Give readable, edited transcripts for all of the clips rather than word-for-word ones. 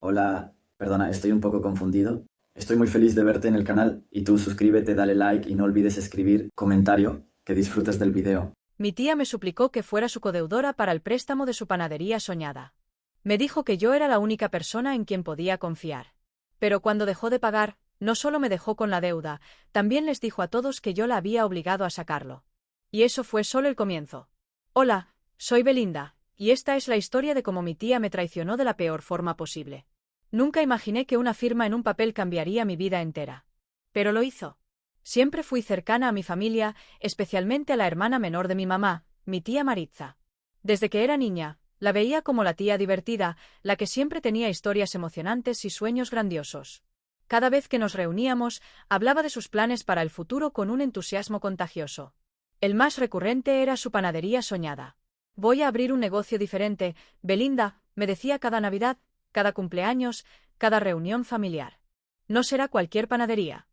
Hola, perdona, estoy un poco confundido. Estoy muy feliz de verte en el canal y tú suscríbete, dale like y no olvides escribir comentario, que disfrutes del video. Mi tía me suplicó que fuera su codeudora para el préstamo de su panadería soñada. Me dijo que yo era la única persona en quien podía confiar. Pero cuando dejó de pagar, no solo me dejó con la deuda, también les dijo a todos que yo la había obligado a sacarlo. Y eso fue solo el comienzo. Hola, soy Belinda, y esta es la historia de cómo mi tía me traicionó de la peor forma posible. Nunca imaginé que una firma en un papel cambiaría mi vida entera. Pero lo hizo. Siempre fui cercana a mi familia, especialmente a la hermana menor de mi mamá, mi tía Maritza. Desde que era niña, la veía como la tía divertida, la que siempre tenía historias emocionantes y sueños grandiosos. Cada vez que nos reuníamos, hablaba de sus planes para el futuro con un entusiasmo contagioso. El más recurrente era su panadería soñada. Voy a abrir un negocio diferente, Belinda, me decía cada Navidad, cada cumpleaños, cada reunión familiar. No será cualquier panadería.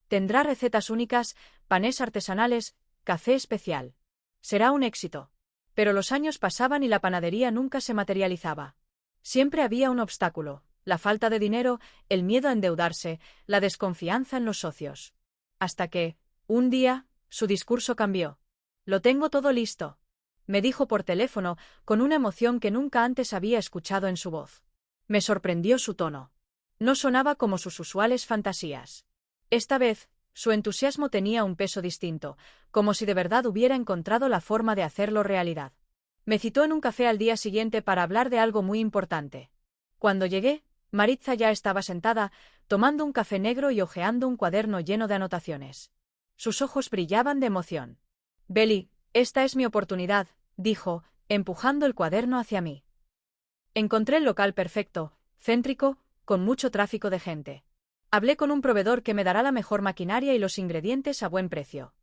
Tendrá recetas únicas, panés artesanales, café especial. Será un éxito. Pero los años pasaban y la panadería nunca se materializaba. Siempre había un obstáculo: la falta de dinero, el miedo a endeudarse, la desconfianza en los socios. Hasta que, un día, su discurso cambió. «Lo tengo todo listo», me dijo por teléfono, con una emoción que nunca antes había escuchado en su voz. Me sorprendió su tono. No sonaba como sus usuales fantasías. Esta vez, su entusiasmo tenía un peso distinto, como si de verdad hubiera encontrado la forma de hacerlo realidad. Me citó en un café al día siguiente para hablar de algo muy importante. Cuando llegué, Maritza ya estaba sentada, tomando un café negro y hojeando un cuaderno lleno de anotaciones. Sus ojos brillaban de emoción. «Beli, esta es mi oportunidad», dijo, empujando el cuaderno hacia mí. Encontré el local perfecto, céntrico, con mucho tráfico de gente. Hablé con un proveedor que me dará la mejor maquinaria y los ingredientes a buen precio.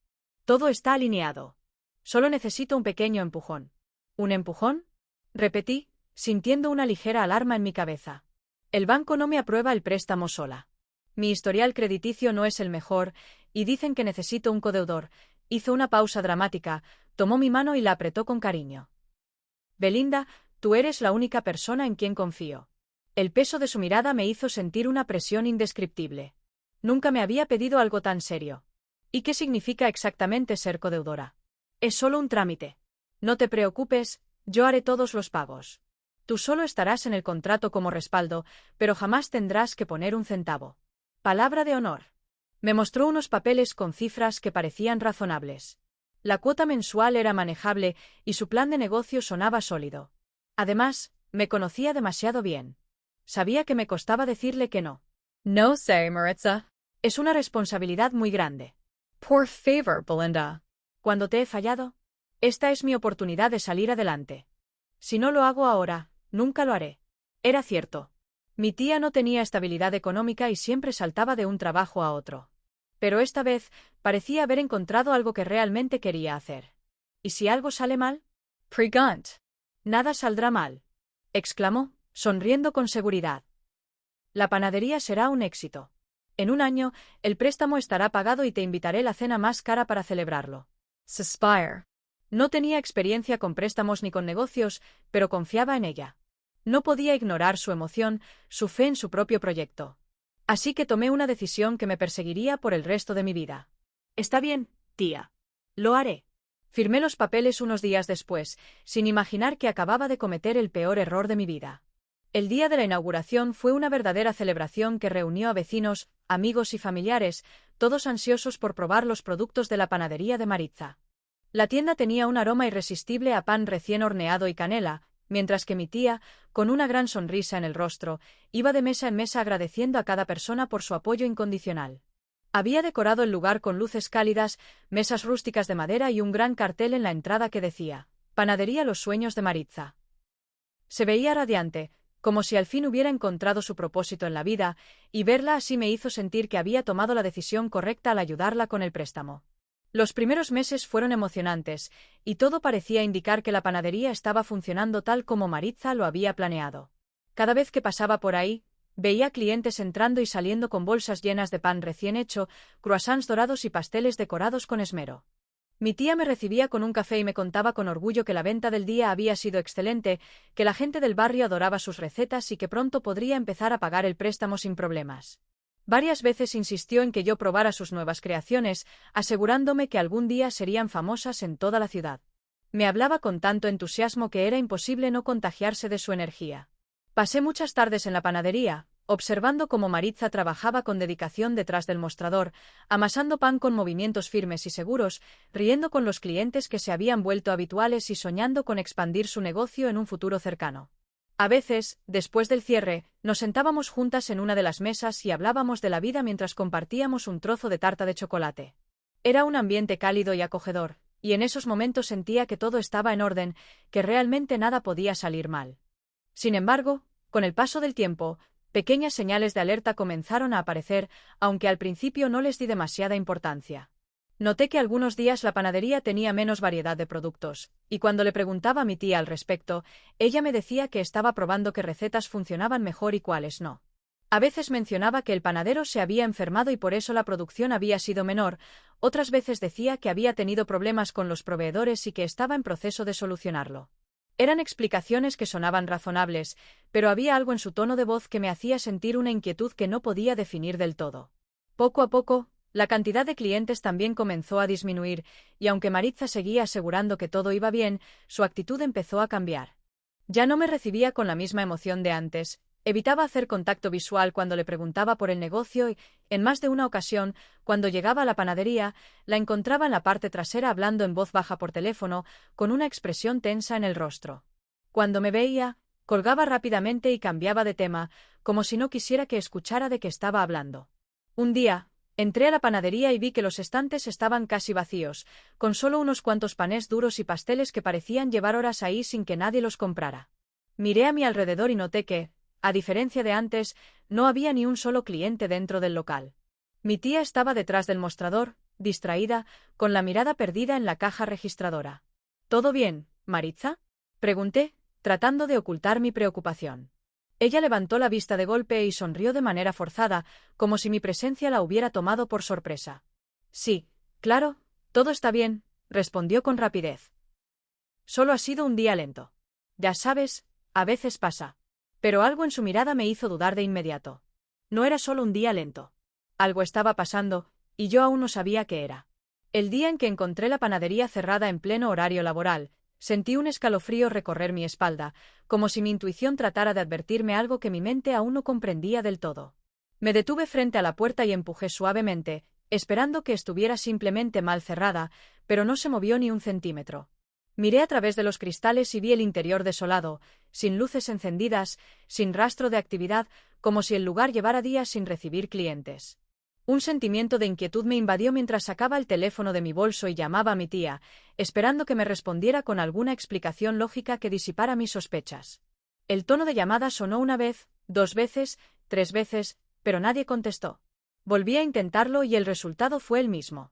Todo está alineado. Solo necesito un pequeño empujón. ¿Un empujón?, repetí, sintiendo una ligera alarma en mi cabeza. El banco no me aprueba el préstamo sola. Mi historial crediticio no es el mejor, y dicen que necesito un codeudor. Hizo una pausa dramática, tomó mi mano y la apretó con cariño. «Belinda, tú eres la única persona en quien confío». El peso de su mirada me hizo sentir una presión indescriptible. Nunca me había pedido algo tan serio. ¿Y qué significa exactamente ser codeudora? Es solo un trámite. No te preocupes, yo haré todos los pagos. Tú solo estarás en el contrato como respaldo, pero jamás tendrás que poner un centavo. Palabra de honor. Me mostró unos papeles con cifras que parecían razonables. La cuota mensual era manejable y su plan de negocio sonaba sólido. Además, me conocía demasiado bien. Sabía que me costaba decirle que no. «No sé, Maritza. Es una responsabilidad muy grande». «Por favor, Belinda». «¿Cuándo te he fallado? Esta es mi oportunidad de salir adelante. Si no lo hago ahora, nunca lo haré». Era cierto. Mi tía no tenía estabilidad económica y siempre saltaba de un trabajo a otro. Pero esta vez parecía haber encontrado algo que realmente quería hacer. ¿Y si algo sale mal? «Pregant». «Nada saldrá mal», exclamó, sonriendo con seguridad. «La panadería será un éxito. En un año, el préstamo estará pagado y te invitaré la cena más cara para celebrarlo». Suspire. No tenía experiencia con préstamos ni con negocios, pero confiaba en ella. No podía ignorar su emoción, su fe en su propio proyecto. Así que tomé una decisión que me perseguiría por el resto de mi vida. «Está bien, tía. Lo haré». Firmé los papeles unos días después, sin imaginar que acababa de cometer el peor error de mi vida. El día de la inauguración fue una verdadera celebración que reunió a vecinos, amigos y familiares, todos ansiosos por probar los productos de la panadería de Maritza. La tienda tenía un aroma irresistible a pan recién horneado y canela, mientras que mi tía, con una gran sonrisa en el rostro, iba de mesa en mesa agradeciendo a cada persona por su apoyo incondicional. Había decorado el lugar con luces cálidas, mesas rústicas de madera y un gran cartel en la entrada que decía: «Panadería Los Sueños de Maritza». Se veía radiante, como si al fin hubiera encontrado su propósito en la vida, y verla así me hizo sentir que había tomado la decisión correcta al ayudarla con el préstamo. Los primeros meses fueron emocionantes, y todo parecía indicar que la panadería estaba funcionando tal como Maritza lo había planeado. Cada vez que pasaba por ahí, veía clientes entrando y saliendo con bolsas llenas de pan recién hecho, croissants dorados y pasteles decorados con esmero. Mi tía me recibía con un café y me contaba con orgullo que la venta del día había sido excelente, que la gente del barrio adoraba sus recetas y que pronto podría empezar a pagar el préstamo sin problemas. Varias veces insistió en que yo probara sus nuevas creaciones, asegurándome que algún día serían famosas en toda la ciudad. Me hablaba con tanto entusiasmo que era imposible no contagiarse de su energía. Pasé muchas tardes en la panadería, observando cómo Maritza trabajaba con dedicación detrás del mostrador, amasando pan con movimientos firmes y seguros, riendo con los clientes que se habían vuelto habituales y soñando con expandir su negocio en un futuro cercano. A veces, después del cierre, nos sentábamos juntas en una de las mesas y hablábamos de la vida mientras compartíamos un trozo de tarta de chocolate. Era un ambiente cálido y acogedor, y en esos momentos sentía que todo estaba en orden, que realmente nada podía salir mal. Sin embargo, con el paso del tiempo, pequeñas señales de alerta comenzaron a aparecer, aunque al principio no les di demasiada importancia. Noté que algunos días la panadería tenía menos variedad de productos, y cuando le preguntaba a mi tía al respecto, ella me decía que estaba probando qué recetas funcionaban mejor y cuáles no. A veces mencionaba que el panadero se había enfermado y por eso la producción había sido menor, otras veces decía que había tenido problemas con los proveedores y que estaba en proceso de solucionarlo. Eran explicaciones que sonaban razonables, pero había algo en su tono de voz que me hacía sentir una inquietud que no podía definir del todo. Poco a poco, la cantidad de clientes también comenzó a disminuir, y aunque Maritza seguía asegurando que todo iba bien, su actitud empezó a cambiar. Ya no me recibía con la misma emoción de antes, evitaba hacer contacto visual cuando le preguntaba por el negocio y, en más de una ocasión, cuando llegaba a la panadería, la encontraba en la parte trasera hablando en voz baja por teléfono, con una expresión tensa en el rostro. Cuando me veía, colgaba rápidamente y cambiaba de tema, como si no quisiera que escuchara de qué estaba hablando. Un día, entré a la panadería y vi que los estantes estaban casi vacíos, con solo unos cuantos panés duros y pasteles que parecían llevar horas ahí sin que nadie los comprara. Miré a mi alrededor y noté que, a diferencia de antes, no había ni un solo cliente dentro del local. Mi tía estaba detrás del mostrador, distraída, con la mirada perdida en la caja registradora. ¿Todo bien, Maritza?, pregunté, tratando de ocultar mi preocupación. Ella levantó la vista de golpe y sonrió de manera forzada, como si mi presencia la hubiera tomado por sorpresa. Sí, claro, todo está bien, respondió con rapidez. Solo ha sido un día lento. Ya sabes, a veces pasa. Pero algo en su mirada me hizo dudar de inmediato. No era solo un día lento. Algo estaba pasando, y yo aún no sabía qué era. El día en que encontré la panadería cerrada en pleno horario laboral, sentí un escalofrío recorrer mi espalda, como si mi intuición tratara de advertirme algo que mi mente aún no comprendía del todo. Me detuve frente a la puerta y empujé suavemente, esperando que estuviera simplemente mal cerrada, pero no se movió ni un centímetro. Miré a través de los cristales y vi el interior desolado, sin luces encendidas, sin rastro de actividad, como si el lugar llevara días sin recibir clientes. Un sentimiento de inquietud me invadió mientras sacaba el teléfono de mi bolso y llamaba a mi tía, esperando que me respondiera con alguna explicación lógica que disipara mis sospechas. El tono de llamada sonó una vez, 2 veces, 3 veces, pero nadie contestó. Volví a intentarlo y el resultado fue el mismo.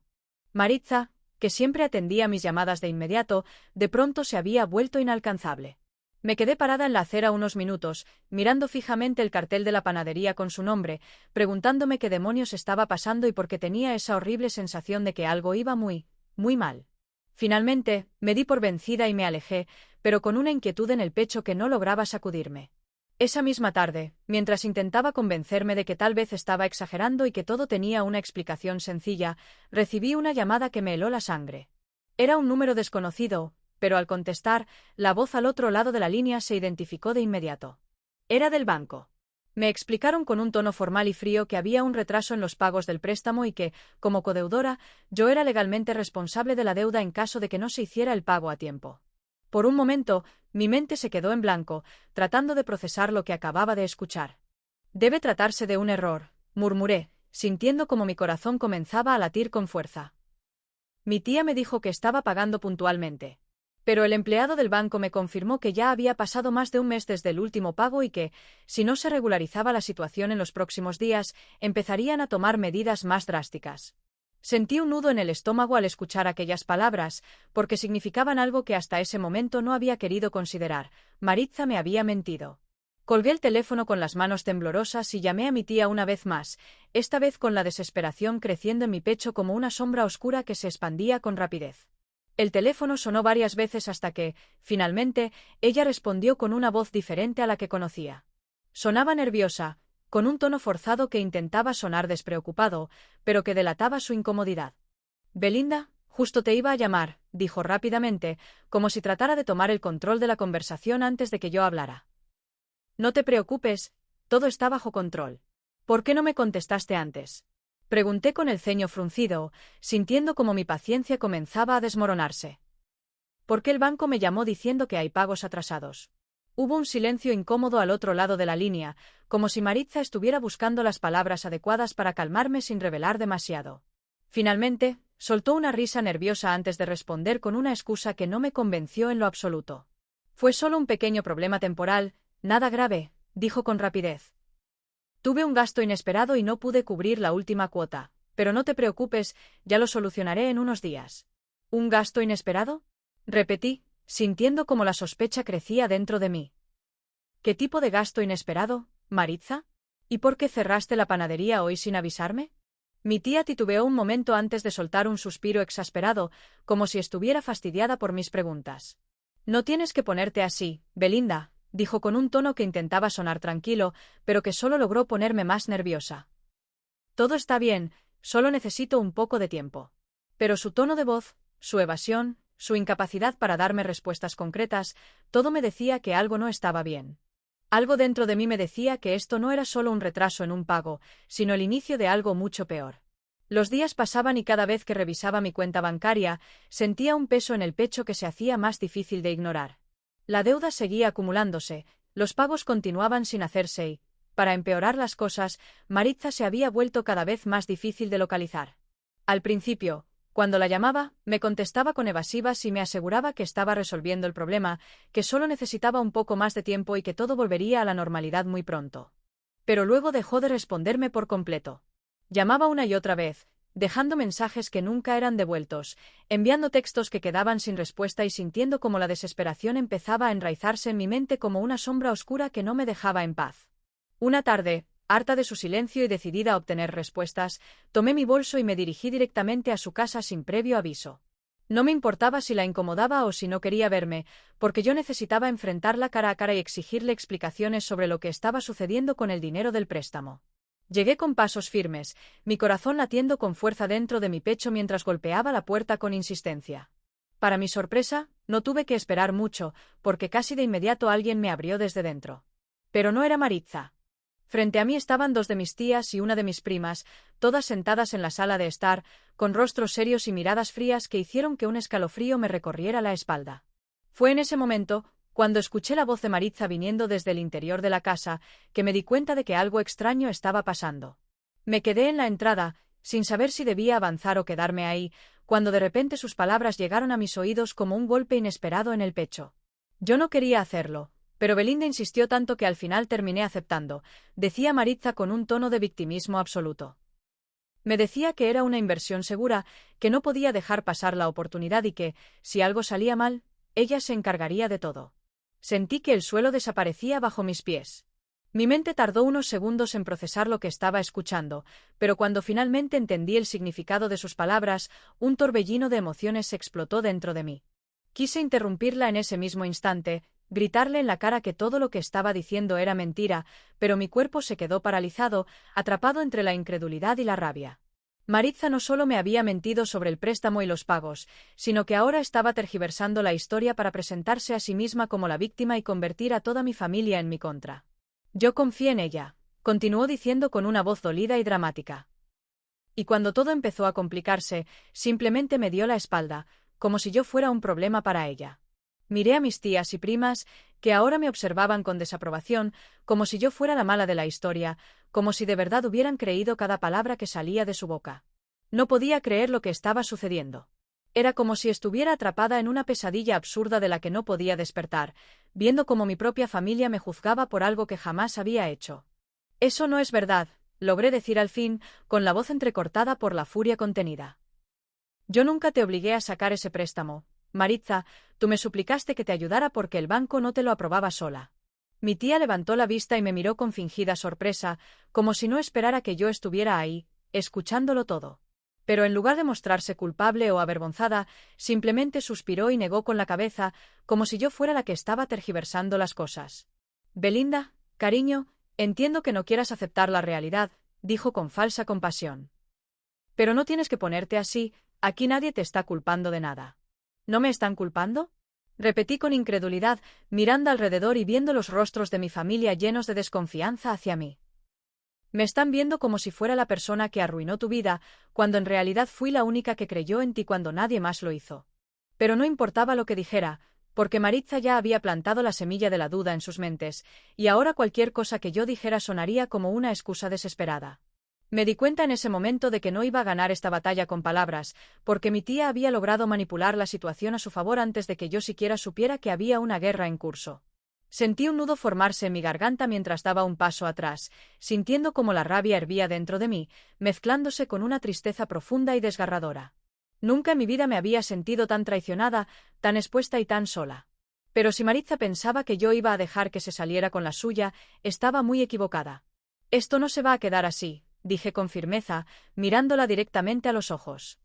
Maritza, que siempre atendía mis llamadas de inmediato, de pronto se había vuelto inalcanzable. Me quedé parada en la acera unos minutos, mirando fijamente el cartel de la panadería con su nombre, preguntándome qué demonios estaba pasando y por qué tenía esa horrible sensación de que algo iba muy, muy mal. Finalmente, me di por vencida y me alejé, pero con una inquietud en el pecho que no lograba sacudirme. Esa misma tarde, mientras intentaba convencerme de que tal vez estaba exagerando y que todo tenía una explicación sencilla, recibí una llamada que me heló la sangre. Era un número desconocido, pero al contestar, la voz al otro lado de la línea se identificó de inmediato. Era del banco. Me explicaron con un tono formal y frío que había un retraso en los pagos del préstamo y que, como codeudora, yo era legalmente responsable de la deuda en caso de que no se hiciera el pago a tiempo. Por un momento, mi mente se quedó en blanco, tratando de procesar lo que acababa de escuchar. Debe tratarse de un error, murmuré, sintiendo como mi corazón comenzaba a latir con fuerza. Mi tía me dijo que estaba pagando puntualmente. Pero el empleado del banco me confirmó que ya había pasado más de un mes desde el último pago y que, si no se regularizaba la situación en los próximos días, empezarían a tomar medidas más drásticas. Sentí un nudo en el estómago al escuchar aquellas palabras, porque significaban algo que hasta ese momento no había querido considerar. Maritza me había mentido. Colgué el teléfono con las manos temblorosas y llamé a mi tía una vez más, esta vez con la desesperación creciendo en mi pecho como una sombra oscura que se expandía con rapidez. El teléfono sonó varias veces hasta que, finalmente, ella respondió con una voz diferente a la que conocía. Sonaba nerviosa, con un tono forzado que intentaba sonar despreocupado, pero que delataba su incomodidad. «Belinda, justo te iba a llamar», dijo rápidamente, como si tratara de tomar el control de la conversación antes de que yo hablara. «No te preocupes, todo está bajo control. ¿Por qué no me contestaste antes?», pregunté con el ceño fruncido, sintiendo como mi paciencia comenzaba a desmoronarse. «¿Por qué el banco me llamó diciendo que hay pagos atrasados?». Hubo un silencio incómodo al otro lado de la línea, como si Maritza estuviera buscando las palabras adecuadas para calmarme sin revelar demasiado. Finalmente, soltó una risa nerviosa antes de responder con una excusa que no me convenció en lo absoluto. «Fue solo un pequeño problema temporal, nada grave», dijo con rapidez. «Tuve un gasto inesperado y no pude cubrir la última cuota, pero no te preocupes, ya lo solucionaré en unos días». «¿Un gasto inesperado?», repetí, sintiendo como la sospecha crecía dentro de mí. «¿Qué tipo de gasto inesperado, Maritza? ¿Y por qué cerraste la panadería hoy sin avisarme?». Mi tía titubeó un momento antes de soltar un suspiro exasperado, como si estuviera fastidiada por mis preguntas. «No tienes que ponerte así, Belinda», dijo con un tono que intentaba sonar tranquilo, pero que solo logró ponerme más nerviosa. «Todo está bien, solo necesito un poco de tiempo». Pero su tono de voz, su evasión, su incapacidad para darme respuestas concretas, todo me decía que algo no estaba bien. Algo dentro de mí me decía que esto no era solo un retraso en un pago, sino el inicio de algo mucho peor. Los días pasaban y cada vez que revisaba mi cuenta bancaria, sentía un peso en el pecho que se hacía más difícil de ignorar. La deuda seguía acumulándose, los pagos continuaban sin hacerse y, para empeorar las cosas, Maritza se había vuelto cada vez más difícil de localizar. Al principio, cuando la llamaba, me contestaba con evasivas y me aseguraba que estaba resolviendo el problema, que solo necesitaba un poco más de tiempo y que todo volvería a la normalidad muy pronto. Pero luego dejó de responderme por completo. Llamaba una y otra vez, dejando mensajes que nunca eran devueltos, enviando textos que quedaban sin respuesta y sintiendo como la desesperación empezaba a enraizarse en mi mente como una sombra oscura que no me dejaba en paz. Una tarde, harta de su silencio y decidida a obtener respuestas, tomé mi bolso y me dirigí directamente a su casa sin previo aviso. No me importaba si la incomodaba o si no quería verme, porque yo necesitaba enfrentarla cara a cara y exigirle explicaciones sobre lo que estaba sucediendo con el dinero del préstamo. Llegué con pasos firmes, mi corazón latiendo con fuerza dentro de mi pecho mientras golpeaba la puerta con insistencia. Para mi sorpresa, no tuve que esperar mucho, porque casi de inmediato alguien me abrió desde dentro. Pero no era Maritza. Frente a mí estaban dos de mis tías y una de mis primas, todas sentadas en la sala de estar, con rostros serios y miradas frías que hicieron que un escalofrío me recorriera la espalda. Fue en ese momento, cuando escuché la voz de Maritza viniendo desde el interior de la casa, que me di cuenta de que algo extraño estaba pasando. Me quedé en la entrada, sin saber si debía avanzar o quedarme ahí, cuando de repente sus palabras llegaron a mis oídos como un golpe inesperado en el pecho. Yo no quería hacerlo, pero Belinda insistió tanto que al final terminé aceptando, decía Maritza con un tono de victimismo absoluto. Me decía que era una inversión segura, que no podía dejar pasar la oportunidad y que, si algo salía mal, ella se encargaría de todo. Sentí que el suelo desaparecía bajo mis pies. Mi mente tardó unos segundos en procesar lo que estaba escuchando, pero cuando finalmente entendí el significado de sus palabras, un torbellino de emociones explotó dentro de mí. Quise interrumpirla en ese mismo instante, gritarle en la cara que todo lo que estaba diciendo era mentira, pero mi cuerpo se quedó paralizado, atrapado entre la incredulidad y la rabia. Maritza no solo me había mentido sobre el préstamo y los pagos, sino que ahora estaba tergiversando la historia para presentarse a sí misma como la víctima y convertir a toda mi familia en mi contra. Yo confié en ella, continuó diciendo con una voz dolida y dramática. Y cuando todo empezó a complicarse, simplemente me dio la espalda, como si yo fuera un problema para ella. Miré a mis tías y primas, que ahora me observaban con desaprobación, como si yo fuera la mala de la historia, como si de verdad hubieran creído cada palabra que salía de su boca. No podía creer lo que estaba sucediendo. Era como si estuviera atrapada en una pesadilla absurda de la que no podía despertar, viendo cómo mi propia familia me juzgaba por algo que jamás había hecho. «Eso no es verdad», logré decir al fin, con la voz entrecortada por la furia contenida. «Yo nunca te obligué a sacar ese préstamo. Maritza, tú me suplicaste que te ayudara porque el banco no te lo aprobaba sola». Mi tía levantó la vista y me miró con fingida sorpresa, como si no esperara que yo estuviera ahí, escuchándolo todo. Pero en lugar de mostrarse culpable o avergonzada, simplemente suspiró y negó con la cabeza, como si yo fuera la que estaba tergiversando las cosas. Belinda, cariño, entiendo que no quieras aceptar la realidad, dijo con falsa compasión. Pero no tienes que ponerte así, aquí nadie te está culpando de nada. ¿No me están culpando? Repetí con incredulidad, mirando alrededor y viendo los rostros de mi familia llenos de desconfianza hacia mí. Me están viendo como si fuera la persona que arruinó tu vida, cuando en realidad fui la única que creyó en ti cuando nadie más lo hizo. Pero no importaba lo que dijera, porque Maritza ya había plantado la semilla de la duda en sus mentes, y ahora cualquier cosa que yo dijera sonaría como una excusa desesperada. Me di cuenta en ese momento de que no iba a ganar esta batalla con palabras, porque mi tía había logrado manipular la situación a su favor antes de que yo siquiera supiera que había una guerra en curso. Sentí un nudo formarse en mi garganta mientras daba un paso atrás, sintiendo como la rabia hervía dentro de mí, mezclándose con una tristeza profunda y desgarradora. Nunca en mi vida me había sentido tan traicionada, tan expuesta y tan sola. Pero si Maritza pensaba que yo iba a dejar que se saliera con la suya, estaba muy equivocada. Esto no se va a quedar así, dije con firmeza, mirándola directamente a los ojos.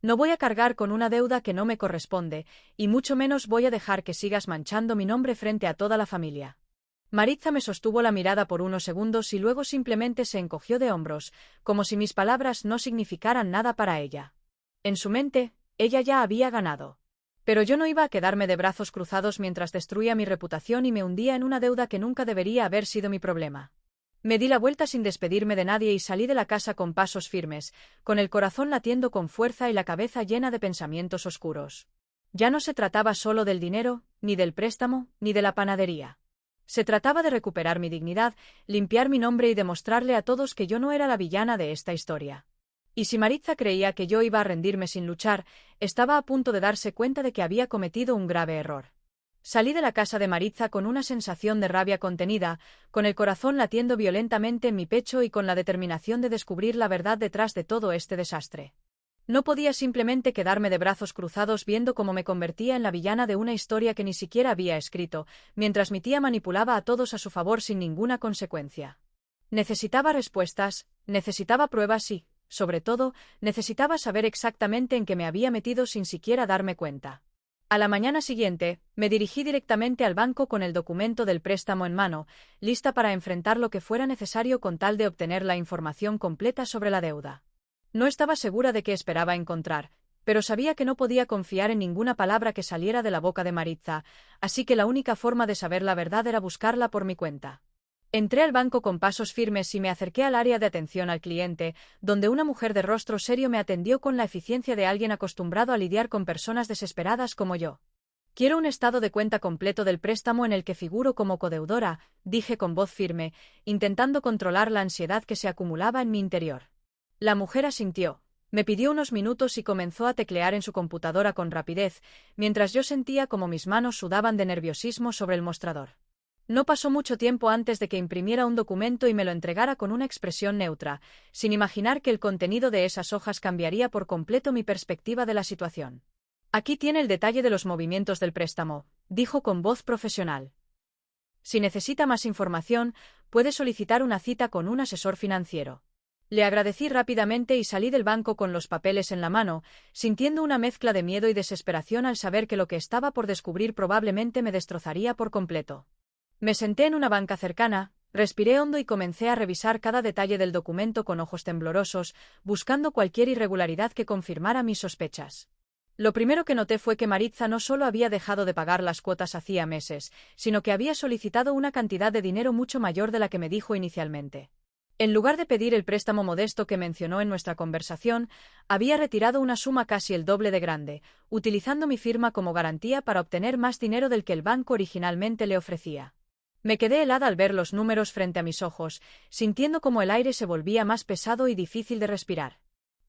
No voy a cargar con una deuda que no me corresponde, y mucho menos voy a dejar que sigas manchando mi nombre frente a toda la familia. Maritza me sostuvo la mirada por unos segundos y luego simplemente se encogió de hombros, como si mis palabras no significaran nada para ella. En su mente, ella ya había ganado. Pero yo no iba a quedarme de brazos cruzados mientras destruía mi reputación y me hundía en una deuda que nunca debería haber sido mi problema. Me di la vuelta sin despedirme de nadie y salí de la casa con pasos firmes, con el corazón latiendo con fuerza y la cabeza llena de pensamientos oscuros. Ya no se trataba solo del dinero, ni del préstamo, ni de la panadería. Se trataba de recuperar mi dignidad, limpiar mi nombre y demostrarle a todos que yo no era la villana de esta historia. Y si Maritza creía que yo iba a rendirme sin luchar, estaba a punto de darse cuenta de que había cometido un grave error. Salí de la casa de Maritza con una sensación de rabia contenida, con el corazón latiendo violentamente en mi pecho y con la determinación de descubrir la verdad detrás de todo este desastre. No podía simplemente quedarme de brazos cruzados viendo cómo me convertía en la villana de una historia que ni siquiera había escrito, mientras mi tía manipulaba a todos a su favor sin ninguna consecuencia. Necesitaba respuestas, necesitaba pruebas y, sobre todo, necesitaba saber exactamente en qué me había metido sin siquiera darme cuenta. A la mañana siguiente, me dirigí directamente al banco con el documento del préstamo en mano, lista para enfrentar lo que fuera necesario con tal de obtener la información completa sobre la deuda. No estaba segura de qué esperaba encontrar, pero sabía que no podía confiar en ninguna palabra que saliera de la boca de Maritza, así que la única forma de saber la verdad era buscarla por mi cuenta. Entré al banco con pasos firmes y me acerqué al área de atención al cliente, donde una mujer de rostro serio me atendió con la eficiencia de alguien acostumbrado a lidiar con personas desesperadas como yo. Quiero un estado de cuenta completo del préstamo en el que figuro como codeudora, dije con voz firme, intentando controlar la ansiedad que se acumulaba en mi interior. La mujer asintió, me pidió unos minutos y comenzó a teclear en su computadora con rapidez, mientras yo sentía como mis manos sudaban de nerviosismo sobre el mostrador. No pasó mucho tiempo antes de que imprimiera un documento y me lo entregara con una expresión neutra, sin imaginar que el contenido de esas hojas cambiaría por completo mi perspectiva de la situación. Aquí tiene el detalle de los movimientos del préstamo, dijo con voz profesional. Si necesita más información, puede solicitar una cita con un asesor financiero. Le agradecí rápidamente y salí del banco con los papeles en la mano, sintiendo una mezcla de miedo y desesperación al saber que lo que estaba por descubrir probablemente me destrozaría por completo. Me senté en una banca cercana, respiré hondo y comencé a revisar cada detalle del documento con ojos temblorosos, buscando cualquier irregularidad que confirmara mis sospechas. Lo primero que noté fue que Maritza no solo había dejado de pagar las cuotas hacía meses, sino que había solicitado una cantidad de dinero mucho mayor de la que me dijo inicialmente. En lugar de pedir el préstamo modesto que mencionó en nuestra conversación, había retirado una suma casi el doble de grande, utilizando mi firma como garantía para obtener más dinero del que el banco originalmente le ofrecía. Me quedé helada al ver los números frente a mis ojos, sintiendo como el aire se volvía más pesado y difícil de respirar.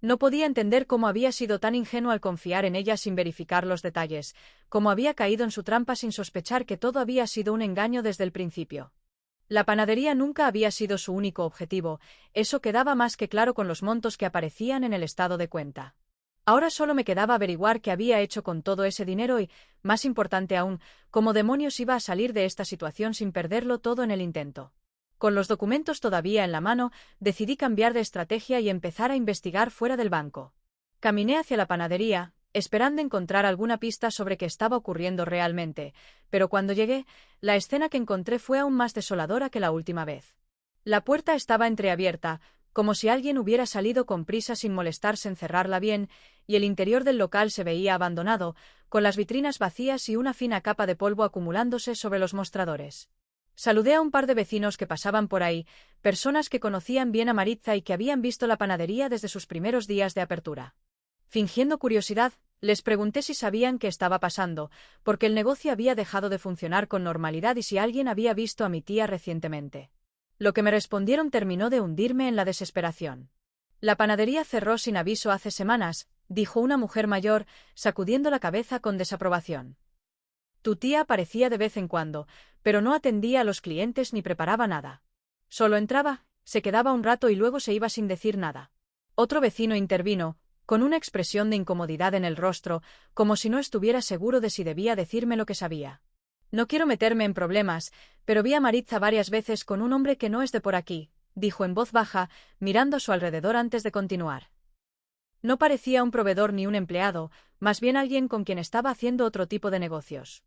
No podía entender cómo había sido tan ingenuo al confiar en ella sin verificar los detalles, cómo había caído en su trampa sin sospechar que todo había sido un engaño desde el principio. La panadería nunca había sido su único objetivo, eso quedaba más que claro con los montos que aparecían en el estado de cuenta. Ahora solo me quedaba averiguar qué había hecho con todo ese dinero y, más importante aún, cómo demonios iba a salir de esta situación sin perderlo todo en el intento. Con los documentos todavía en la mano, decidí cambiar de estrategia y empezar a investigar fuera del banco. Caminé hacia la panadería, esperando encontrar alguna pista sobre qué estaba ocurriendo realmente, pero cuando llegué, la escena que encontré fue aún más desoladora que la última vez. La puerta estaba entreabierta, como si alguien hubiera salido con prisa sin molestarse en cerrarla bien, y el interior del local se veía abandonado, con las vitrinas vacías y una fina capa de polvo acumulándose sobre los mostradores. Saludé a un par de vecinos que pasaban por ahí, personas que conocían bien a Maritza y que habían visto la panadería desde sus primeros días de apertura. Fingiendo curiosidad, les pregunté si sabían qué estaba pasando, porque el negocio había dejado de funcionar con normalidad y si alguien había visto a mi tía recientemente. Lo que me respondieron terminó de hundirme en la desesperación. La panadería cerró sin aviso hace semanas, dijo una mujer mayor, sacudiendo la cabeza con desaprobación. Tu tía aparecía de vez en cuando, pero no atendía a los clientes ni preparaba nada. Solo entraba, se quedaba un rato y luego se iba sin decir nada. Otro vecino intervino, con una expresión de incomodidad en el rostro, como si no estuviera seguro de si debía decirme lo que sabía. No quiero meterme en problemas, pero vi a Maritza varias veces con un hombre que no es de por aquí, dijo en voz baja, mirando a su alrededor antes de continuar. No parecía un proveedor ni un empleado, más bien alguien con quien estaba haciendo otro tipo de negocios.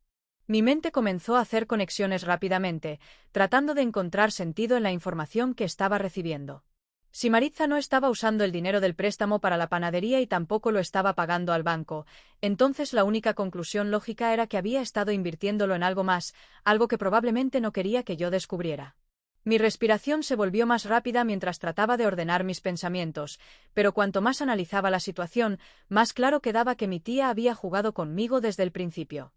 Mi mente comenzó a hacer conexiones rápidamente, tratando de encontrar sentido en la información que estaba recibiendo. Si Maritza no estaba usando el dinero del préstamo para la panadería y tampoco lo estaba pagando al banco, entonces la única conclusión lógica era que había estado invirtiéndolo en algo más, algo que probablemente no quería que yo descubriera. Mi respiración se volvió más rápida mientras trataba de ordenar mis pensamientos, pero cuanto más analizaba la situación, más claro quedaba que mi tía había jugado conmigo desde el principio.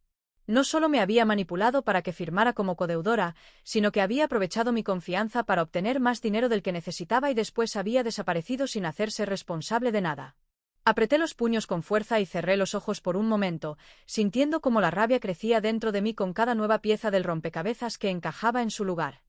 No solo me había manipulado para que firmara como codeudora, sino que había aprovechado mi confianza para obtener más dinero del que necesitaba y después había desaparecido sin hacerse responsable de nada. Apreté los puños con fuerza y cerré los ojos por un momento, sintiendo cómo la rabia crecía dentro de mí con cada nueva pieza del rompecabezas que encajaba en su lugar.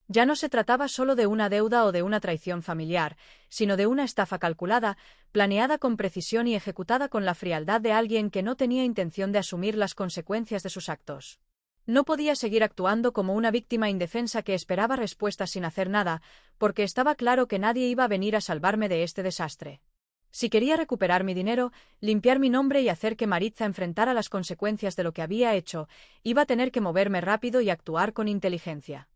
Ya no se trataba solo de una deuda o de una traición familiar, sino de una estafa calculada, planeada con precisión y ejecutada con la frialdad de alguien que no tenía intención de asumir las consecuencias de sus actos. No podía seguir actuando como una víctima indefensa que esperaba respuestas sin hacer nada, porque estaba claro que nadie iba a venir a salvarme de este desastre. Si quería recuperar mi dinero, limpiar mi nombre y hacer que Maritza enfrentara las consecuencias de lo que había hecho, iba a tener que moverme rápido y actuar con inteligencia.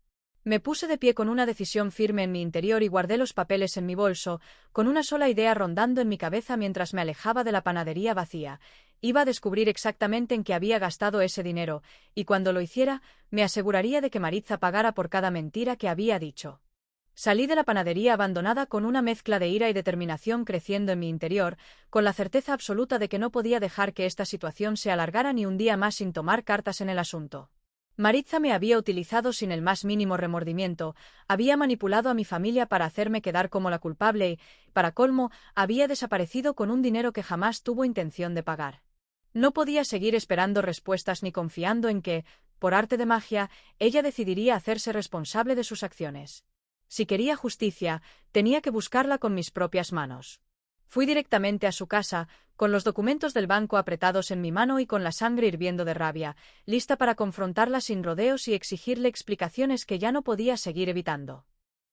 Me puse de pie con una decisión firme en mi interior y guardé los papeles en mi bolso, con una sola idea rondando en mi cabeza mientras me alejaba de la panadería vacía. Iba a descubrir exactamente en qué había gastado ese dinero, y cuando lo hiciera, me aseguraría de que Maritza pagara por cada mentira que había dicho. Salí de la panadería abandonada con una mezcla de ira y determinación creciendo en mi interior, con la certeza absoluta de que no podía dejar que esta situación se alargara ni un día más sin tomar cartas en el asunto. Maritza me había utilizado sin el más mínimo remordimiento, había manipulado a mi familia para hacerme quedar como la culpable y, para colmo, había desaparecido con un dinero que jamás tuvo intención de pagar. No podía seguir esperando respuestas ni confiando en que, por arte de magia, ella decidiría hacerse responsable de sus acciones. Si quería justicia, tenía que buscarla con mis propias manos. Fui directamente a su casa, con los documentos del banco apretados en mi mano y con la sangre hirviendo de rabia, lista para confrontarla sin rodeos y exigirle explicaciones que ya no podía seguir evitando.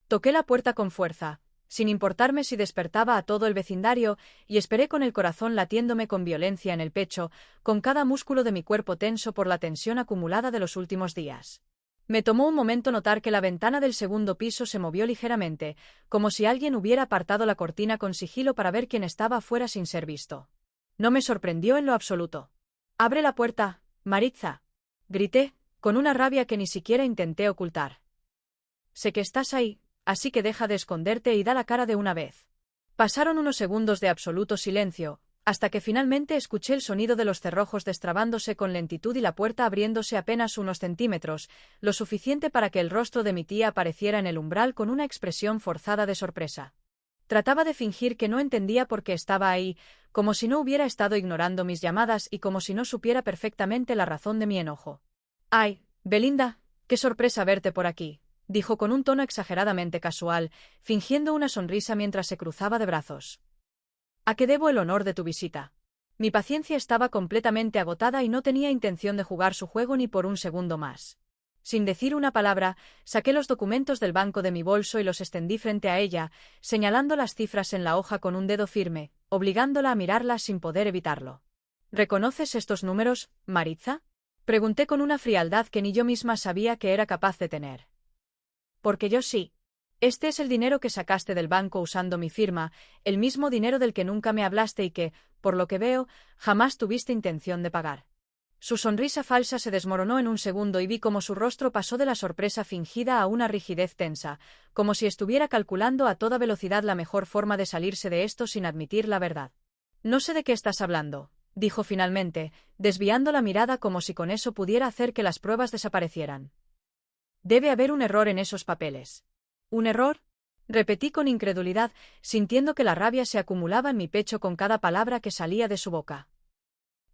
Toqué la puerta con fuerza, sin importarme si despertaba a todo el vecindario, y esperé con el corazón latiéndome con violencia en el pecho, con cada músculo de mi cuerpo tenso por la tensión acumulada de los últimos días. Me tomó un momento notar que la ventana del segundo piso se movió ligeramente, como si alguien hubiera apartado la cortina con sigilo para ver quién estaba afuera sin ser visto. No me sorprendió en lo absoluto. «¡Abre la puerta, Maritza!», grité, con una rabia que ni siquiera intenté ocultar. «Sé que estás ahí, así que deja de esconderte y da la cara de una vez». Pasaron unos segundos de absoluto silencio, hasta que finalmente escuché el sonido de los cerrojos destrabándose con lentitud y la puerta abriéndose apenas unos centímetros, lo suficiente para que el rostro de mi tía apareciera en el umbral con una expresión forzada de sorpresa. Trataba de fingir que no entendía por qué estaba ahí, como si no hubiera estado ignorando mis llamadas y como si no supiera perfectamente la razón de mi enojo. «Ay, Belinda, qué sorpresa verte por aquí», dijo con un tono exageradamente casual, fingiendo una sonrisa mientras se cruzaba de brazos. «¿A qué debo el honor de tu visita?». Mi paciencia estaba completamente agotada y no tenía intención de jugar su juego ni por un segundo más. Sin decir una palabra, saqué los documentos del banco de mi bolso y los extendí frente a ella, señalando las cifras en la hoja con un dedo firme, obligándola a mirarlas sin poder evitarlo. ¿Reconoces estos números, Maritza? Pregunté con una frialdad que ni yo misma sabía que era capaz de tener. Porque yo sí. Este es el dinero que sacaste del banco usando mi firma, el mismo dinero del que nunca me hablaste y que, por lo que veo, jamás tuviste intención de pagar. Su sonrisa falsa se desmoronó en un segundo y vi cómo su rostro pasó de la sorpresa fingida a una rigidez tensa, como si estuviera calculando a toda velocidad la mejor forma de salirse de esto sin admitir la verdad. No sé de qué estás hablando, dijo finalmente, desviando la mirada como si con eso pudiera hacer que las pruebas desaparecieran. Debe haber un error en esos papeles. ¿Un error? Repetí con incredulidad, sintiendo que la rabia se acumulaba en mi pecho con cada palabra que salía de su boca.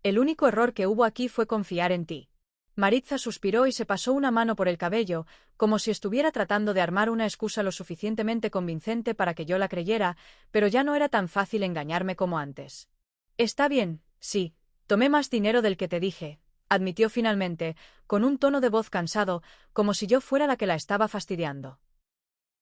El único error que hubo aquí fue confiar en ti. Maritza suspiró y se pasó una mano por el cabello, como si estuviera tratando de armar una excusa lo suficientemente convincente para que yo la creyera, pero ya no era tan fácil engañarme como antes. Está bien, sí, tomé más dinero del que te dije, admitió finalmente, con un tono de voz cansado, como si yo fuera la que la estaba fastidiando.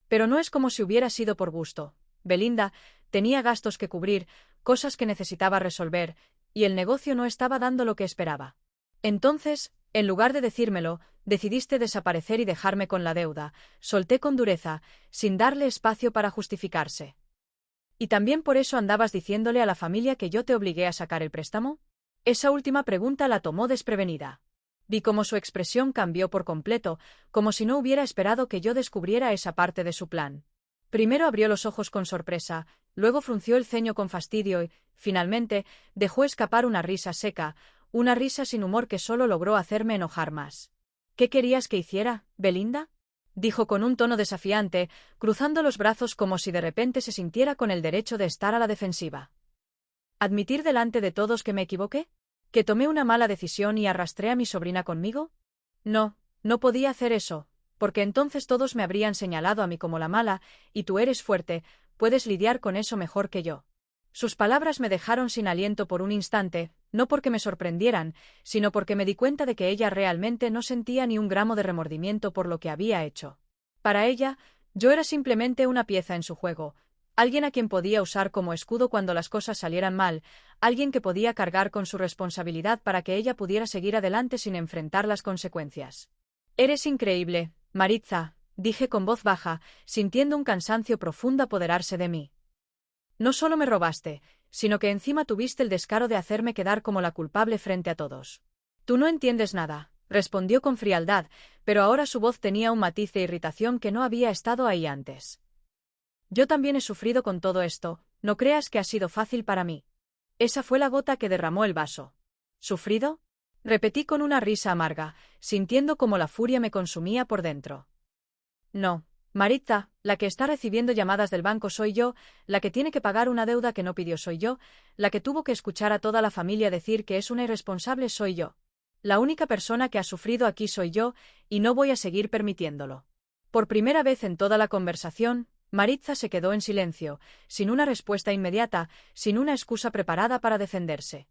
Pero no es como si hubiera sido por gusto. Belinda tenía gastos que cubrir, cosas que necesitaba resolver, y el negocio no estaba dando lo que esperaba. Entonces, en lugar de decírmelo, decidiste desaparecer y dejarme con la deuda, solté con dureza, sin darle espacio para justificarse. ¿Y también por eso andabas diciéndole a la familia que yo te obligué a sacar el préstamo? Esa última pregunta la tomó desprevenida. Vi cómo su expresión cambió por completo, como si no hubiera esperado que yo descubriera esa parte de su plan. Primero abrió los ojos con sorpresa, luego frunció el ceño con fastidio y, finalmente, dejó escapar una risa seca, una risa sin humor que solo logró hacerme enojar más. ¿Qué querías que hiciera, Belinda? Dijo con un tono desafiante, cruzando los brazos como si de repente se sintiera con el derecho de estar a la defensiva. ¿Admitir delante de todos que me equivoqué? ¿Que tomé una mala decisión y arrastré a mi sobrina conmigo? No, no podía hacer eso, porque entonces todos me habrían señalado a mí como la mala, y tú eres fuerte, puedes lidiar con eso mejor que yo. Sus palabras me dejaron sin aliento por un instante, no porque me sorprendieran, sino porque me di cuenta de que ella realmente no sentía ni un gramo de remordimiento por lo que había hecho. Para ella, yo era simplemente una pieza en su juego, alguien a quien podía usar como escudo cuando las cosas salieran mal, alguien que podía cargar con su responsabilidad para que ella pudiera seguir adelante sin enfrentar las consecuencias. Eres increíble, Maritza, dije con voz baja, sintiendo un cansancio profundo apoderarse de mí. No solo me robaste, sino que encima tuviste el descaro de hacerme quedar como la culpable frente a todos. Tú no entiendes nada, respondió con frialdad, pero ahora su voz tenía un matiz de irritación que no había estado ahí antes. Yo también he sufrido con todo esto, no creas que ha sido fácil para mí. Esa fue la gota que derramó el vaso. ¿Sufrido? Repetí con una risa amarga, sintiendo cómo la furia me consumía por dentro. No, Maritza, la que está recibiendo llamadas del banco soy yo, la que tiene que pagar una deuda que no pidió soy yo, la que tuvo que escuchar a toda la familia decir que es una irresponsable soy yo. La única persona que ha sufrido aquí soy yo, y no voy a seguir permitiéndolo. Por primera vez en toda la conversación, Maritza se quedó en silencio, sin una respuesta inmediata, sin una excusa preparada para defenderse.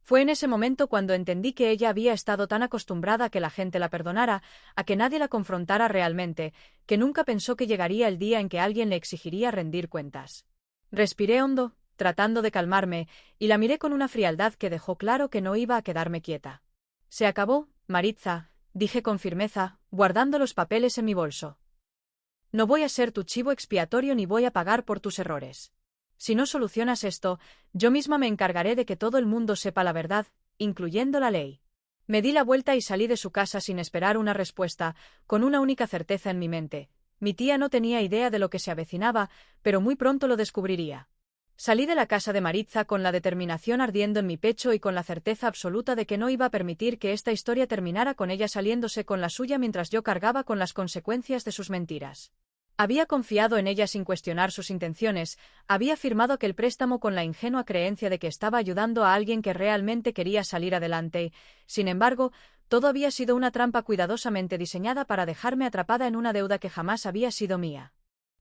Fue en ese momento cuando entendí que ella había estado tan acostumbrada a que la gente la perdonara, a que nadie la confrontara realmente, que nunca pensó que llegaría el día en que alguien le exigiría rendir cuentas. Respiré hondo, tratando de calmarme, y la miré con una frialdad que dejó claro que no iba a quedarme quieta. Se acabó, Maritza, dije con firmeza, guardando los papeles en mi bolso. No voy a ser tu chivo expiatorio ni voy a pagar por tus errores. Si no solucionas esto, yo misma me encargaré de que todo el mundo sepa la verdad, incluyendo la ley. Me di la vuelta y salí de su casa sin esperar una respuesta, con una única certeza en mi mente. Mi tía no tenía idea de lo que se avecinaba, pero muy pronto lo descubriría. Salí de la casa de Maritza con la determinación ardiendo en mi pecho y con la certeza absoluta de que no iba a permitir que esta historia terminara con ella saliéndose con la suya mientras yo cargaba con las consecuencias de sus mentiras. Había confiado en ella sin cuestionar sus intenciones, había firmado aquel préstamo con la ingenua creencia de que estaba ayudando a alguien que realmente quería salir adelante y, sin embargo, todo había sido una trampa cuidadosamente diseñada para dejarme atrapada en una deuda que jamás había sido mía.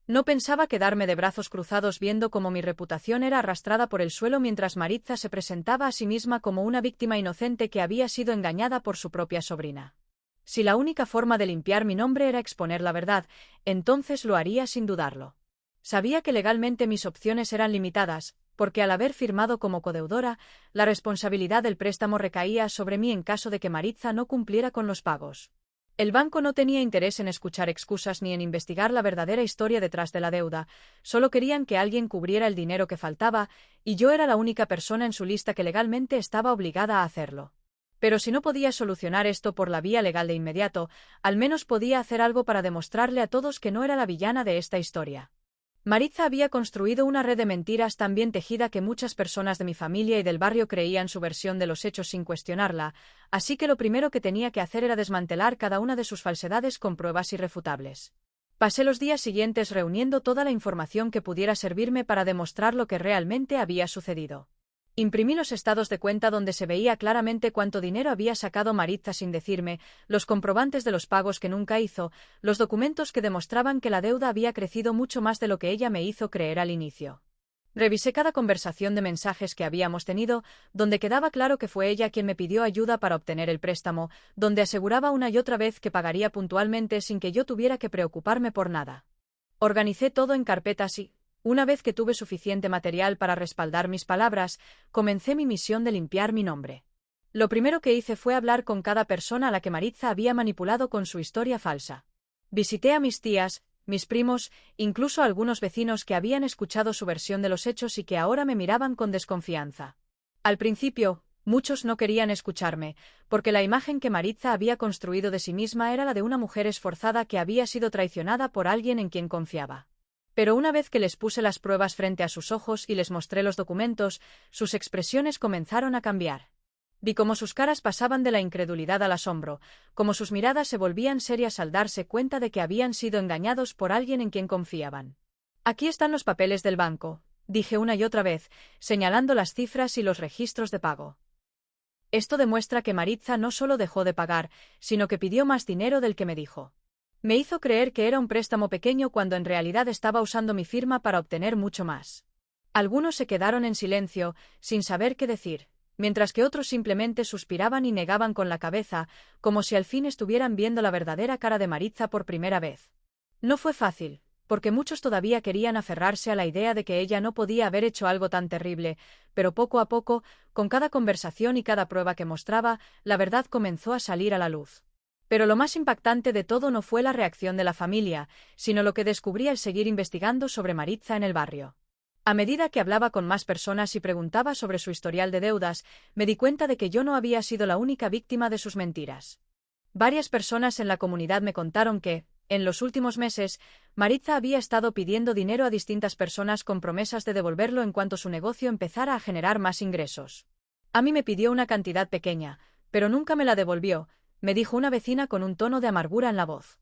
No pensaba quedarme de brazos cruzados viendo cómo mi reputación era arrastrada por el suelo mientras Maritza se presentaba a sí misma como una víctima inocente que había sido engañada por su propia sobrina. Si la única forma de limpiar mi nombre era exponer la verdad, entonces lo haría sin dudarlo. Sabía que legalmente mis opciones eran limitadas, porque al haber firmado como codeudora, la responsabilidad del préstamo recaía sobre mí en caso de que Maritza no cumpliera con los pagos. El banco no tenía interés en escuchar excusas ni en investigar la verdadera historia detrás de la deuda, solo querían que alguien cubriera el dinero que faltaba, y yo era la única persona en su lista que legalmente estaba obligada a hacerlo. Pero si no podía solucionar esto por la vía legal de inmediato, al menos podía hacer algo para demostrarle a todos que no era la villana de esta historia. Maritza había construido una red de mentiras tan bien tejida que muchas personas de mi familia y del barrio creían su versión de los hechos sin cuestionarla, así que lo primero que tenía que hacer era desmantelar cada una de sus falsedades con pruebas irrefutables. Pasé los días siguientes reuniendo toda la información que pudiera servirme para demostrar lo que realmente había sucedido. Imprimí los estados de cuenta donde se veía claramente cuánto dinero había sacado Maritza sin decirme, los comprobantes de los pagos que nunca hizo, los documentos que demostraban que la deuda había crecido mucho más de lo que ella me hizo creer al inicio. Revisé cada conversación de mensajes que habíamos tenido, donde quedaba claro que fue ella quien me pidió ayuda para obtener el préstamo, donde aseguraba una y otra vez que pagaría puntualmente sin que yo tuviera que preocuparme por nada. Organicé todo en carpetas y, una vez que tuve suficiente material para respaldar mis palabras, comencé mi misión de limpiar mi nombre. Lo primero que hice fue hablar con cada persona a la que Maritza había manipulado con su historia falsa. Visité a mis tías, mis primos, incluso a algunos vecinos que habían escuchado su versión de los hechos y que ahora me miraban con desconfianza. Al principio, muchos no querían escucharme, porque la imagen que Maritza había construido de sí misma era la de una mujer esforzada que había sido traicionada por alguien en quien confiaba. Pero una vez que les puse las pruebas frente a sus ojos y les mostré los documentos, sus expresiones comenzaron a cambiar. Vi cómo sus caras pasaban de la incredulidad al asombro, cómo sus miradas se volvían serias al darse cuenta de que habían sido engañados por alguien en quien confiaban. Aquí están los papeles del banco, dije una y otra vez, señalando las cifras y los registros de pago. Esto demuestra que Maritza no solo dejó de pagar, sino que pidió más dinero del que me dijo. Me hizo creer que era un préstamo pequeño cuando en realidad estaba usando mi firma para obtener mucho más. Algunos se quedaron en silencio, sin saber qué decir, mientras que otros simplemente suspiraban y negaban con la cabeza, como si al fin estuvieran viendo la verdadera cara de Maritza por primera vez. No fue fácil, porque muchos todavía querían aferrarse a la idea de que ella no podía haber hecho algo tan terrible, pero poco a poco, con cada conversación y cada prueba que mostraba, la verdad comenzó a salir a la luz. Pero lo más impactante de todo no fue la reacción de la familia, sino lo que descubrí al seguir investigando sobre Maritza en el barrio. A medida que hablaba con más personas y preguntaba sobre su historial de deudas, me di cuenta de que yo no había sido la única víctima de sus mentiras. Varias personas en la comunidad me contaron que, en los últimos meses, Maritza había estado pidiendo dinero a distintas personas con promesas de devolverlo en cuanto su negocio empezara a generar más ingresos. A mí me pidió una cantidad pequeña, pero nunca me la devolvió, me dijo una vecina con un tono de amargura en la voz.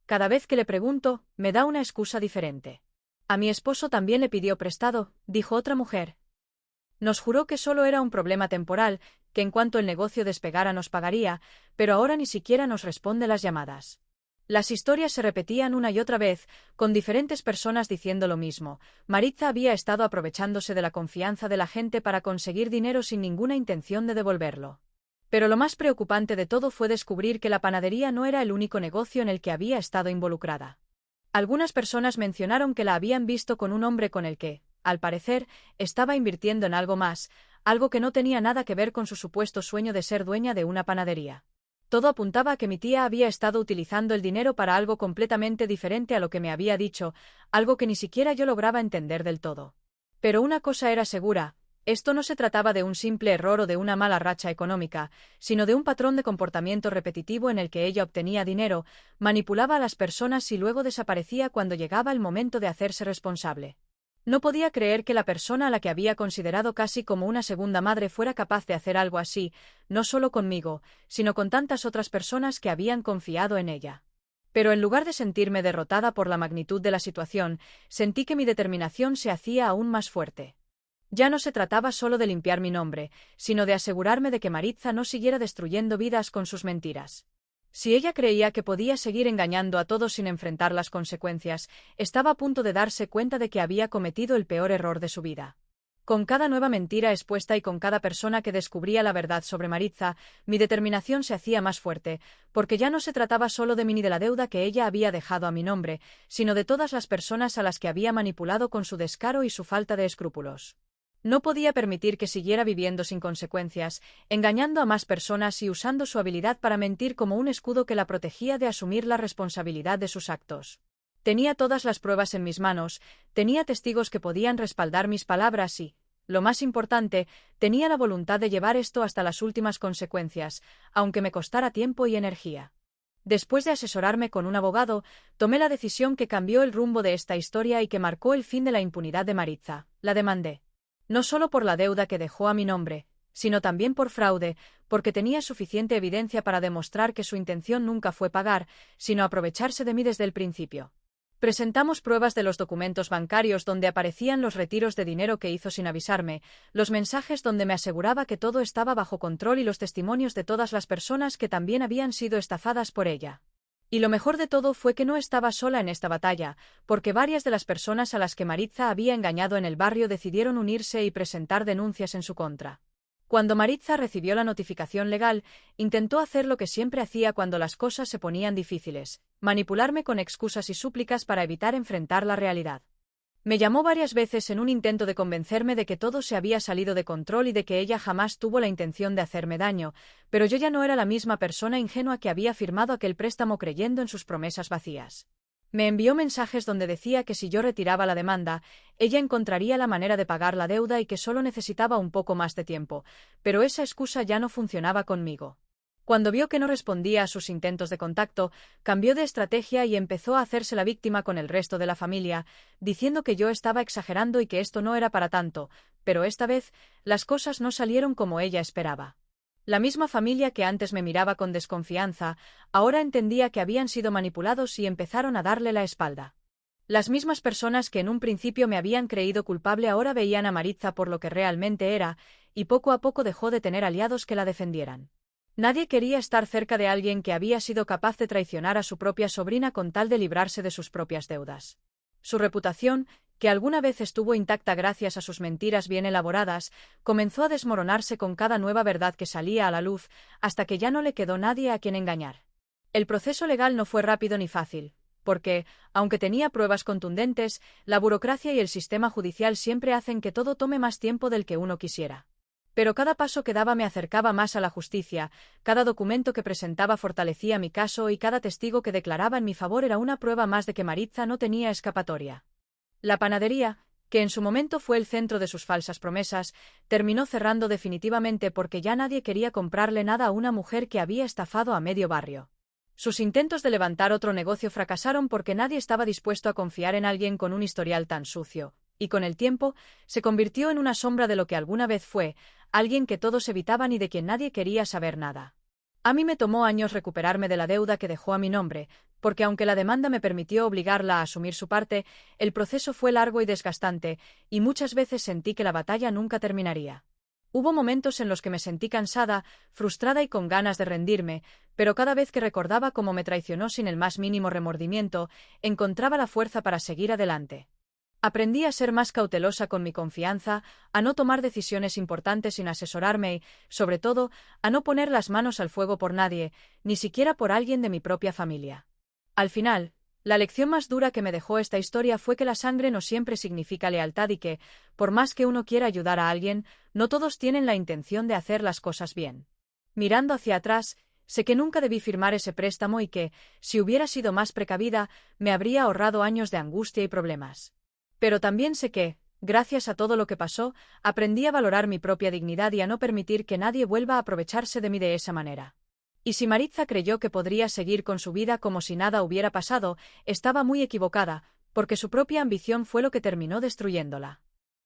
Cada vez que le pregunto, me da una excusa diferente. A mi esposo también le pidió prestado, dijo otra mujer. Nos juró que solo era un problema temporal, que en cuanto el negocio despegara nos pagaría, pero ahora ni siquiera nos responde las llamadas. Las historias se repetían una y otra vez, con diferentes personas diciendo lo mismo. Maritza había estado aprovechándose de la confianza de la gente para conseguir dinero sin ninguna intención de devolverlo. Pero lo más preocupante de todo fue descubrir que la panadería no era el único negocio en el que había estado involucrada. Algunas personas mencionaron que la habían visto con un hombre con el que, al parecer, estaba invirtiendo en algo más, algo que no tenía nada que ver con su supuesto sueño de ser dueña de una panadería. Todo apuntaba a que mi tía había estado utilizando el dinero para algo completamente diferente a lo que me había dicho, algo que ni siquiera yo lograba entender del todo. Pero una cosa era segura. Esto no se trataba de un simple error o de una mala racha económica, sino de un patrón de comportamiento repetitivo en el que ella obtenía dinero, manipulaba a las personas y luego desaparecía cuando llegaba el momento de hacerse responsable. No podía creer que la persona a la que había considerado casi como una segunda madre fuera capaz de hacer algo así, no solo conmigo, sino con tantas otras personas que habían confiado en ella. Pero en lugar de sentirme derrotada por la magnitud de la situación, sentí que mi determinación se hacía aún más fuerte. Ya no se trataba solo de limpiar mi nombre, sino de asegurarme de que Maritza no siguiera destruyendo vidas con sus mentiras. Si ella creía que podía seguir engañando a todos sin enfrentar las consecuencias, estaba a punto de darse cuenta de que había cometido el peor error de su vida. Con cada nueva mentira expuesta y con cada persona que descubría la verdad sobre Maritza, mi determinación se hacía más fuerte, porque ya no se trataba solo de mí ni de la deuda que ella había dejado a mi nombre, sino de todas las personas a las que había manipulado con su descaro y su falta de escrúpulos. No podía permitir que siguiera viviendo sin consecuencias, engañando a más personas y usando su habilidad para mentir como un escudo que la protegía de asumir la responsabilidad de sus actos. Tenía todas las pruebas en mis manos, tenía testigos que podían respaldar mis palabras y, lo más importante, tenía la voluntad de llevar esto hasta las últimas consecuencias, aunque me costara tiempo y energía. Después de asesorarme con un abogado, tomé la decisión que cambió el rumbo de esta historia y que marcó el fin de la impunidad de Maritza. La demandé. No solo por la deuda que dejó a mi nombre, sino también por fraude, porque tenía suficiente evidencia para demostrar que su intención nunca fue pagar, sino aprovecharse de mí desde el principio. Presentamos pruebas de los documentos bancarios donde aparecían los retiros de dinero que hizo sin avisarme, los mensajes donde me aseguraba que todo estaba bajo control y los testimonios de todas las personas que también habían sido estafadas por ella. Y lo mejor de todo fue que no estaba sola en esta batalla, porque varias de las personas a las que Maritza había engañado en el barrio decidieron unirse y presentar denuncias en su contra. Cuando Maritza recibió la notificación legal, intentó hacer lo que siempre hacía cuando las cosas se ponían difíciles, manipularme con excusas y súplicas para evitar enfrentar la realidad. Me llamó varias veces en un intento de convencerme de que todo se había salido de control y de que ella jamás tuvo la intención de hacerme daño, pero yo ya no era la misma persona ingenua que había firmado aquel préstamo creyendo en sus promesas vacías. Me envió mensajes donde decía que si yo retiraba la demanda, ella encontraría la manera de pagar la deuda y que solo necesitaba un poco más de tiempo, pero esa excusa ya no funcionaba conmigo. Cuando vio que no respondía a sus intentos de contacto, cambió de estrategia y empezó a hacerse la víctima con el resto de la familia, diciendo que yo estaba exagerando y que esto no era para tanto, pero esta vez, las cosas no salieron como ella esperaba. La misma familia que antes me miraba con desconfianza, ahora entendía que habían sido manipulados y empezaron a darle la espalda. Las mismas personas que en un principio me habían creído culpable ahora veían a Maritza por lo que realmente era, y poco a poco dejó de tener aliados que la defendieran. Nadie quería estar cerca de alguien que había sido capaz de traicionar a su propia sobrina con tal de librarse de sus propias deudas. Su reputación, que alguna vez estuvo intacta gracias a sus mentiras bien elaboradas, comenzó a desmoronarse con cada nueva verdad que salía a la luz, hasta que ya no le quedó nadie a quien engañar. El proceso legal no fue rápido ni fácil, porque, aunque tenía pruebas contundentes, la burocracia y el sistema judicial siempre hacen que todo tome más tiempo del que uno quisiera. Pero cada paso que daba me acercaba más a la justicia, cada documento que presentaba fortalecía mi caso y cada testigo que declaraba en mi favor era una prueba más de que Maritza no tenía escapatoria. La panadería, que en su momento fue el centro de sus falsas promesas, terminó cerrando definitivamente porque ya nadie quería comprarle nada a una mujer que había estafado a medio barrio. Sus intentos de levantar otro negocio fracasaron porque nadie estaba dispuesto a confiar en alguien con un historial tan sucio, y con el tiempo se convirtió en una sombra de lo que alguna vez fue, alguien que todos evitaban y de quien nadie quería saber nada. A mí me tomó años recuperarme de la deuda que dejó a mi nombre, porque aunque la demanda me permitió obligarla a asumir su parte, el proceso fue largo y desgastante, y muchas veces sentí que la batalla nunca terminaría. Hubo momentos en los que me sentí cansada, frustrada y con ganas de rendirme, pero cada vez que recordaba cómo me traicionó sin el más mínimo remordimiento, encontraba la fuerza para seguir adelante. Aprendí a ser más cautelosa con mi confianza, a no tomar decisiones importantes sin asesorarme y, sobre todo, a no poner las manos al fuego por nadie, ni siquiera por alguien de mi propia familia. Al final, la lección más dura que me dejó esta historia fue que la sangre no siempre significa lealtad y que, por más que uno quiera ayudar a alguien, no todos tienen la intención de hacer las cosas bien. Mirando hacia atrás, sé que nunca debí firmar ese préstamo y que, si hubiera sido más precavida, me habría ahorrado años de angustia y problemas. Pero también sé que, gracias a todo lo que pasó, aprendí a valorar mi propia dignidad y a no permitir que nadie vuelva a aprovecharse de mí de esa manera. Y si Maritza creyó que podría seguir con su vida como si nada hubiera pasado, estaba muy equivocada, porque su propia ambición fue lo que terminó destruyéndola.